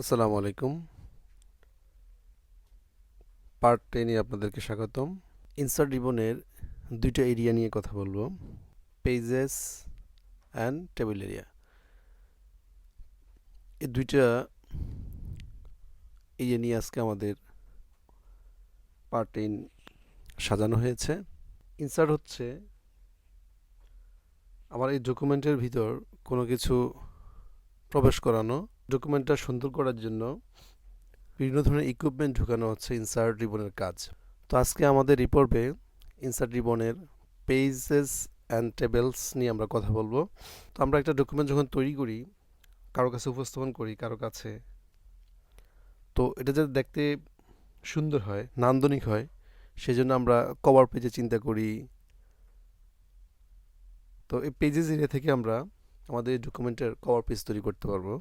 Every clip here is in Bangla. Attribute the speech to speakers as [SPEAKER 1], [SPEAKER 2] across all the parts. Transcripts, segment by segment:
[SPEAKER 1] আসসালামু আলাইকুম। পার্ট 10 এ আপনাদেরকে স্বাগতম। ইনসার্ট রিবনের দুইটা এরিয়া নিয়ে কথা বলবো, পেজেস অ্যান্ড টেবিল এরিয়া। এই দুইটা এরিয়া নিয়ে আজকে আমাদের পার্ট 10 সাজানো হয়েছে। ইনসার্ট হচ্ছে আমার এই ডকুমেন্টের ভিতর কোনো কিছু প্রবেশ করানো, ডকুমেন্টটা সুন্দর করার জন্য বিভিন্ন ধরনের ইকুইপমেন্ট ঢুকানো হচ্ছে ইনসার্ট রিবনের কাজ। তো আজকে আমাদের এই পর্বে ইনসার্ট রিবনের পেজেস অ্যান্ড টেবিলস নিয়ে আমরা কথা বলবো। তো আমরা একটা ডকুমেন্ট যখন তৈরি করি, কারো কাছে উপস্থাপন করি, কারো কাছে, তো এটা যাতে দেখতে সুন্দর হয়, নান্দনিক হয়, সেজন্য আমরা কভার পেজে চিন্তা করি। তো এই পেজেস এরিয়া থেকে আমরা আমাদের ডকুমেন্টের কভার পেজ তৈরি করতে পারবো।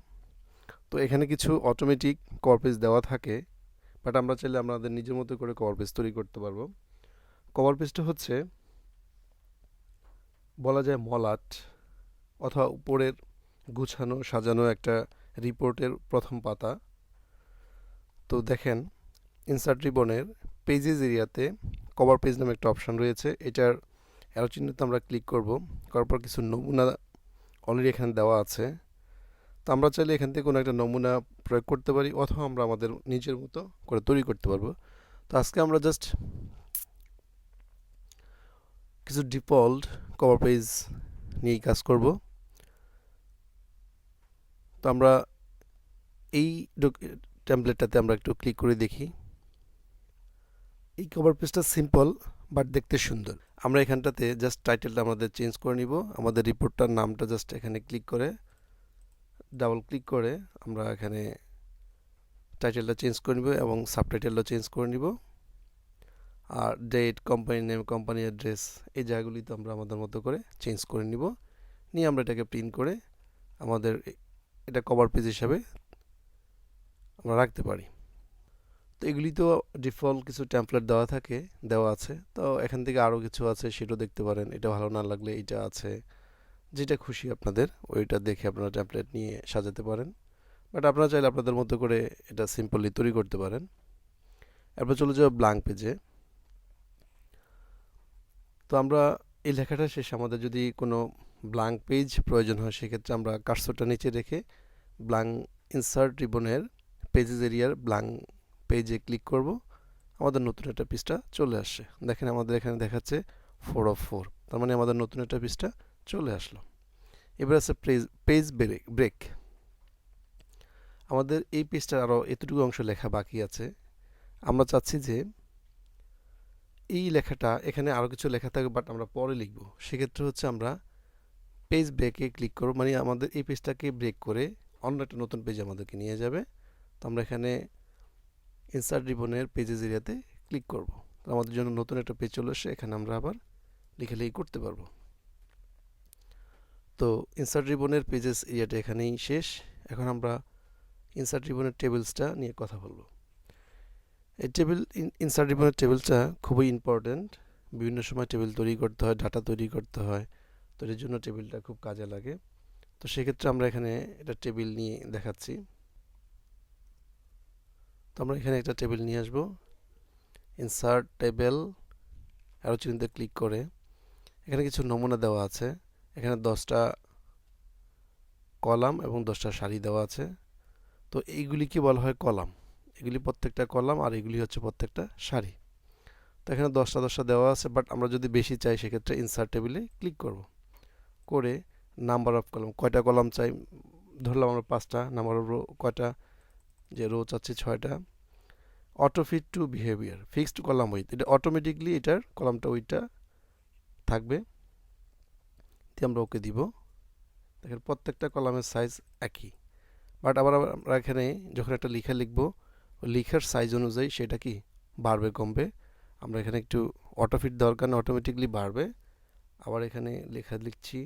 [SPEAKER 1] তো এখানে কিছু অটোমেটিক কভার পেজ দেওয়া থাকে, বাট আমরা চাইলে আমাদের নিজের মতো করে কভার পেজ তৈরি করতে পারবো। কভার পেজটা হচ্ছে বলা যায় মলাট অথবা উপরের গুছানো সাজানো একটা রিপোর্টের প্রথম পাতা। তো দেখেন, ইনসার্ট রিবনের পেজেস এরিয়াতে কভার পেজ নামে একটা অপশান রয়েছে। এটার অ্যারো চিহ্নতে আমরা ক্লিক করব, করার পর কিছু নমুনা অলরেডি এখানে দেওয়া আছে। তো আমরা চাইলে এখান থেকে কোনো একটা নমুনা প্রয়োগ করতে পারি, অথবা আমরা আমাদের নিজের মতো করে তৈরি করতে পারবো। তো আজকে আমরা জাস্ট কিছু ডিফল্ট কভার পেজ নিয়েই কাজ করব। তো আমরা এই টেমপ্লেটটাতে আমরা একটু ক্লিক করে দেখি। এই কভার পেজটা সিম্পল বাট দেখতে সুন্দর। আমরা এখানটাতে জাস্ট টাইটেলটা আমাদের চেঞ্জ করে নিব। আমাদের রিপোর্টটার নামটা জাস্ট এখানে ক্লিক করে, ডাবল ক্লিক করে আমরা এখানে টাইটেলটা চেঞ্জ করে নিব এবং সাবটাইটেলটা চেঞ্জ করে নিব। আর date, company name, company address, এই জায়গাগুলিতে আমরা আমাদের মতো করে চেঞ্জ করে নিব। নিয়ে আমরা এটাকে প্রিন্ট করে আমাদের এটা কভার পেজ হিসাবে আমরা রাখতে পারি। তো এগুলি তো ডিফল্ট কিছু টেমপ্লেট দেওয়া আছে। তো এখান থেকে আরও কিছু আছে, সেটাও দেখতে পারেন। এটা ভালো না লাগলে এটা আছে, যেটা খুশি আপনাদের ওইটা দেখে আপনারা টেমপ্লেট নিয়ে সাজাতে পারেন। বাট আপনারা চাইলে আপনাদের মতো করে এটা সিম্পলি তৈরি করতে পারেন। এরপর চলে যাবো ব্ল্যাঙ্ক পেজে। তো আমরা এই লেখাটা শেষে আমাদের যদি কোনো ব্ল্যাঙ্ক পেজ প্রয়োজন হয়, সেক্ষেত্রে আমরা কার্সরটা নিচে রেখে ব্ল্যাঙ্ক ইনসার্ট রিবনের পেজেস এরিয়ার ব্ল্যাঙ্ক পেজে ক্লিক করব। আমাদের নতুন একটা পৃষ্ঠা চলে আসছে। দেখেন আমাদের এখানে দেখাচ্ছে 4 of 4, তার মানে আমাদের নতুন একটা পৃষ্ঠা চলে আসলো। এবার আছে পেজ ব্রেক। আমাদের এই পেজটার আরও এতটুকু অংশ লেখা বাকি আছে। আমরা চাচ্ছি যে এই লেখাটা এখানে আরও কিছু লেখা থাকবে, বাট আমরা পরে লিখব। সেক্ষেত্রে হচ্ছে আমরা পেজ ব্রেকে ক্লিক করব, মানে আমাদের এই পেজটাকে ব্রেক করে অন্য একটা নতুন পেজ আমাদেরকে নিয়ে যাবে। তো আমরা এখানে ইনসার্ট রিবনের পেজেস এরিয়াতে ক্লিক করব। তো আমাদের জন্য নতুন একটা পেজ চলে আসে, এখানে আমরা আবার লেখালেখি করতে পারবো। তো ইনসার্ট রিবনের পেজেস এরিয়াটা এখানেই শেষ। এখন আমরা ইনসার্ট রিবনের টেবিলসটা নিয়ে কথা বলবো। এই ইনসার্ট রিবনের টেবিলসটা খুবই ইম্পর্ট্যান্ট। বিভিন্ন সময় টেবিল তৈরি করতে হয়, ডাটা তৈরি করতে হয়, তো এর জন্য টেবিলটা খুব কাজে লাগে। তো সেক্ষেত্রে আমরা এখানে একটা টেবিল নিয়ে দেখাচ্ছি। তো আমরা এখানে একটা টেবিল নিয়ে আসবো। ইনসার্ট টেবিল, অ্যারো চিহ্নতে ক্লিক করে এখানে কিছু নমুনা দেওয়া আছে। এখানে 10টা কলাম এবং 10টা সারি দেওয়া আছে। তো এইগুলিকে বলা হয় কলাম। এগুলি প্রত্যেকটা কলাম, আর এগুলি হচ্ছে প্রত্যেকটা সারি। তো এখানে 10টা দেওয়া আছে, বাট আমরা যদি বেশি চাই সেক্ষেত্রে ইনসার্ট টেবিলে ক্লিক করব। করে নাম্বার অফ কলাম, কয়টা কলাম চাই ধরলাম আমরা 5টা, নাম্বার অফ রো কয়টা, যে রো চাচ্ছি 6টা। Auto fit to behaviour, fixed column width, এটা অটোমেটিকলি এটার কলামটা উইথটা থাকবে। দিয়ে আমরা ওকে দিব। দেখেন প্রত্যেকটা কলামের সাইজ একই, বাট আবার আমরা এখানে যখন একটা লেখা লিখব, লেখার সাইজ অনুযায়ী সেটা কি বাড়বে কমবে। আমরা এখানে একটু অটোফিট দেওয়ার কারণে অটোমেটিকলি বাড়বে। আবার এখানে লেখা লিখছি,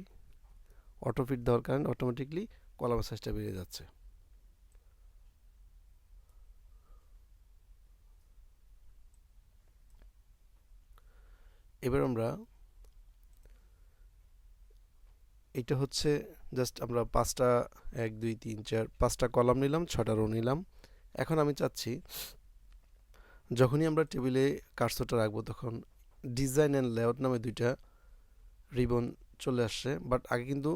[SPEAKER 1] অটোফিট দেওয়ার কারণে অটোমেটিকলি কলামের সাইজটা বেড়ে যাচ্ছে। এবার আমরা এটা হচ্ছে জাস্ট আমরা 5টা 1 2 3 4 5টা কলাম নিলাম, 6টা রো নিলাম। এখন আমি চাচ্ছি যখনই আমরা টেবিলে কার্সরটা রাখবো তখন ডিজাইন অ্যান্ড লেআউট নামে দুইটা রিবন চলে আসছে, বাট আগে কিন্তু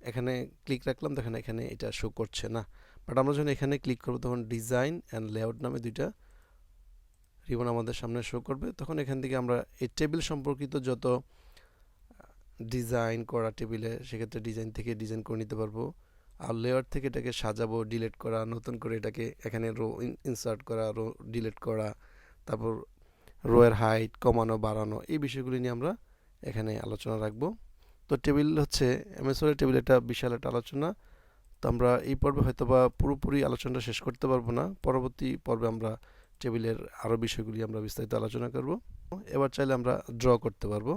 [SPEAKER 1] এখানে ক্লিক রাখলাম, দেখেন এখানে এটা শো করছে না। বাট আমরা যখন এখানে ক্লিক করবো তখন ডিজাইন অ্যান্ড লেআউট নামে দুইটা রিবন আমাদের সামনে শো করবে। তখন এখান থেকে আমরা এই টেবিল সম্পর্কিত যত ডিজাইন করা টেবিলে, সেক্ষেত্রে ডিজাইন থেকে ডিজাইন করে নিতে পারবো। আর লেয়ার থেকে এটাকে সাজাবো, ডিলিট করা, নতুন করে এটাকে এখানে রো ইনসার্ট করা, রো ডিলিট করা, তারপর রোয়ের হাইট কমানো বাড়ানো, এই বিষয়গুলি নিয়ে আমরা এখানে আলোচনা রাখবো। তো টেবিল হচ্ছে এমএস ওয়ার্ডের টেবিল একটা বিশাল একটা আলোচনা। তো আমরা এই পর্বে হয়তো বা পুরোপুরি আলোচনাটা শেষ করতে পারবো না, পরবর্তী পর্বে আমরা টেবিলের আরও বিষয়গুলি আমরা বিস্তারিত আলোচনা করব। এবার চাইলে আমরা ড্র করতে পারবো।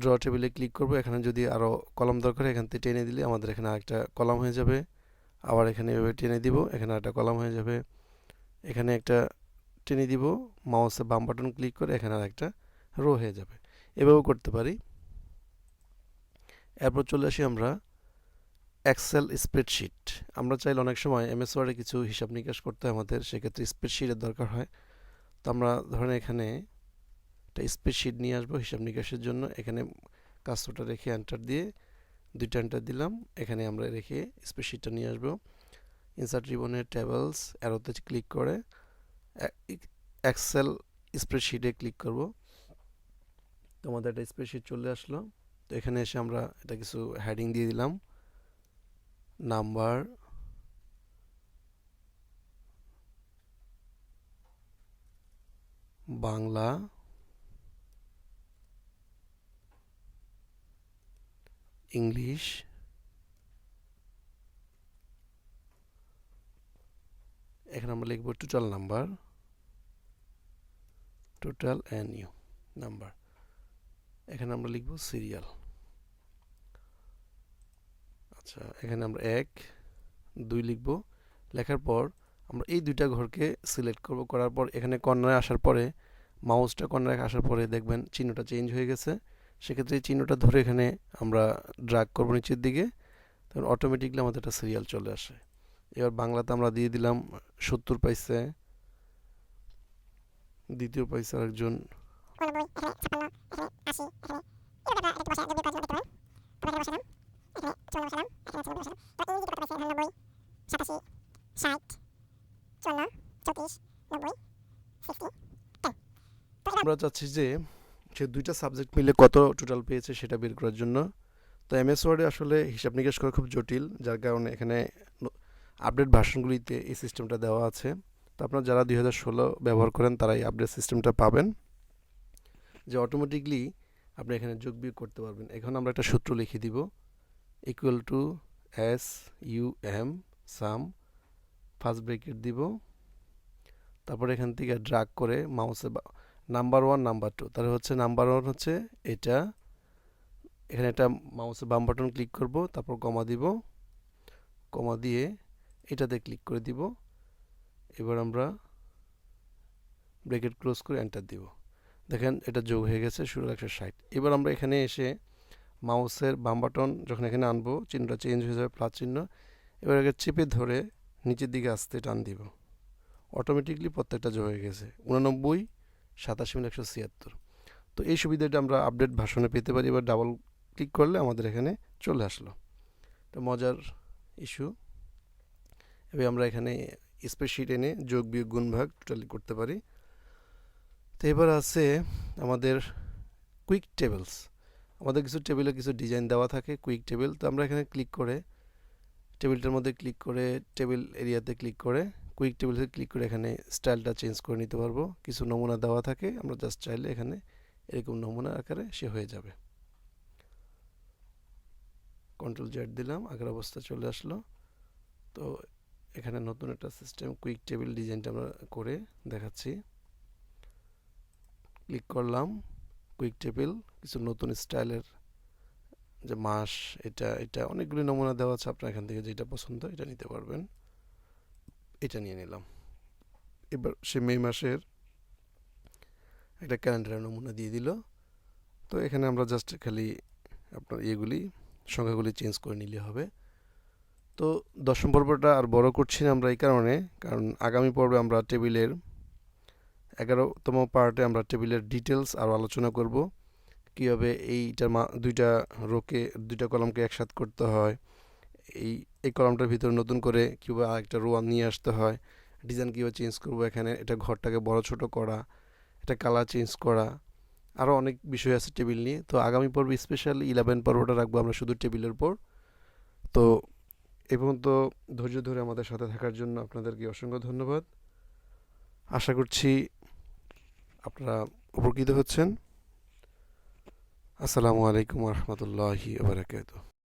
[SPEAKER 1] ড্র টেবিলে ক্লিক করব, এখানে যদি আরও কলাম দরকার এখান থেকে টেনে দিলে আমাদের এখানে আরেকটা কলাম হয়ে যাবে। আবার এখানে এভাবে টেনে দিব, এখানে একটা কলাম হয়ে যাবে। এখানে একটা টেনে দিব, মাউসে বাম বাটন ক্লিক করে এখানে আরেকটা রো হয়ে যাবে। এভাবেও করতে পারি। এরপর চলে আসি আমরা এক্সেল স্প্রেডশিট। আমরা চাইলে অনেক সময় এমএস ওয়ার্ডে কিছু হিসাব নিকাশ করতে হয় আমাদের, সেক্ষেত্রে স্প্রেডশিটের দরকার হয়। তো আমরা ধরেন এখানে একটা স্প্রেডশিট নিয়ে আসবো হিসাব নিকাশের জন্য। এখানে কাজটা রেখে এন্টার দিয়ে দুইটা এন্টার দিলাম, এখানে আমরা রেখে স্প্রেডশিটটা নিয়ে আসবো। ইনসার্ট রিবনের টেবলস অ্যারোতে ক্লিক করে এক্সেল স্প্রেডশিটে ক্লিক করব। তো আমাদের একটা স্প্রেডশিট চলে আসলো। তো এখানে এসে আমরা এটা কিছু হেডিং দিয়ে দিলাম, নাম্বার, বাংলা, ইংলিশ, এখানে আমরা লিখব total number, total NU number. এখানে আমরা লিখব সিরিয়াল। আচ্ছা, এখানে আমরা 1 2 লিখব। লেখার পর আমরা এই দুইটা ঘরকে সিলেক্ট করব। করার পর এখানে কর্নারে আসার পরে মাউসটা কর্নারে আসার পরে দেখবেন চিহ্নটা চেঞ্জ হয়ে গেছে। সেক্ষেত্রে এই চিহ্নটা ধরে এখানে আমরা ড্র্যাগ করব নিচের দিকে, তখন অটোমেটিকলি আমাদের একটা সিরিয়াল চলে আসে। এবার বাংলাতে আমরা দিয়ে দিলাম 70 পাইছে, দ্বিতীয় পাইছে আরেকজন 89, আমরা চাচ্ছি যে সে দুইটা সাবজেক্ট মিলে কত টোটাল পেয়েছে সেটা বের করার জন্য। তো এমএস ওয়ার্ডে আসলে হিসাব নিকাশ করা খুব জটিল, যার কারণে এখানে আপডেট ভার্সনগুলিতে এই সিস্টেমটা দেওয়া আছে। তো আপনারা যারা 2016 ব্যবহার করেন তারা এই আপডেট সিস্টেমটা পাবেন, যে অটোমেটিকলি আপনি এখানে যোগ বিয়োগ করতে পারবেন। এখন আমরা একটা সূত্র লিখে দিব, equal to S U M sum, first bracket দিব, তারপর এখান থেকে ড্রাগ করে মাউসে নাম্বার 1 নাম্বার 2, তাহলে হচ্ছে নাম্বার 1 হচ্ছে এটা, এখানে একটা মাউসে বাম বাটন ক্লিক করব, তারপর কমা দিব, কমা দিয়ে এটাতে ক্লিক করে দিব। এবার আমরা ব্রেকেট ক্লোজ করে এন্টার দিব। দেখেন এটা যোগ হয়ে গেছে 1660। এবার আমরা এখানে এসে মাউসের বাম বাটন যখন এখানে আনবো চিহ্নটা চেঞ্জ হয়ে যাবে প্লাস চিহ্ন। এবার আগে চেপে ধরে নিচের দিকে আসতে টান দিব, অটোমেটিকলি প্রত্যেকটা যোগ হয়ে গেছে 89 87,176। তো এই সুবিধাটা আমরা আপডেট ভার্সনে পেতে পারি। এবার ডাবল ক্লিক করলে আমাদের এখানে চলে আসলো। এটা মজার ইস্যু। এবার আমরা এখানে স্প্রেডশিট এনে যোগ বিয়োগ গুণ ভাগ টোটালি করতে পারি। তো এবার আছে আমাদের কুইক টেবিলস। আমাদের কিছু টেবিলে কিছু ডিজাইন দেওয়া থাকে, কুইক টেবিল। তো আমরা এখানে ক্লিক করে টেবিলটার মধ্যে ক্লিক করে টেবিল এরিয়াতে ক্লিক করে কুইক টেবিলসে ক্লিক করে এখানে স্টাইলটা চেঞ্জ করে নিতে পারবো। কিছু নমুনা দেওয়া থাকে, আমরা জাস্ট চাইলে এখানে এরকম নমুনা আকারে সে হয়ে যাবে। কন্ট্রোল জেড দিলাম, আগের অবস্থা চলে আসলো। তো এখানে নতুন একটা সিস্টেম কুইক টেবিল ডিজাইনটা আমরা করে দেখাচ্ছি। ক্লিক করলাম কুইক টেবিল, কিছু নতুন স্টাইলের যে মাস, এটা এটা অনেকগুলি নমুনা দেওয়া আছে, আপনার এখান থেকে যেটা পছন্দ এটা নিতে পারবেন। এটা নিয়ে নিলাম। এবার সে মে মাসের একটা ক্যালেন্ডারের নমুনা দিয়ে দিল। তো এখানে আমরা জাস্ট খালি আপনার এগুলি সংখ্যাগুলি চেঞ্জ করে নিলে হবে। তো 10ম পর্বটা আর বড় করছি না আমরা এই কারণে, কারণ আগামী পর্বে আমরা টেবিলের 11তম পার্টে আমরা টেবিলের ডিটেলস আরও আলোচনা করব। কীভাবে এইটা দুইটা রোকে দুইটা কলামকে একসাথে করতে হয়, এই এই কলামটার ভিতরে নতুন করে কীভাবে আরেকটা রো নিয়ে আসতে হয়, ডিজাইন কীভাবে চেঞ্জ করবো, এখানে এটা ঘরটাকে বড় ছোট করা, এটা কালার চেঞ্জ করা, আরও অনেক বিষয় আছে টেবিল নিয়ে। তো আগামী পর্বে স্পেশালি 11 পর্বটা রাখবো আমরা শুধু টেবিলের উপর। তো এই পর্যন্ত ধৈর্য ধরে আমাদের সাথে থাকার জন্য আপনাদেরকে অসংখ্য ধন্যবাদ। আশা করছি আপনারা উপকৃত হচ্ছেন। আসসালামু আলাইকুম ওয়া রাহমাতুল্লাহি ওয়া বারাকাতুহু।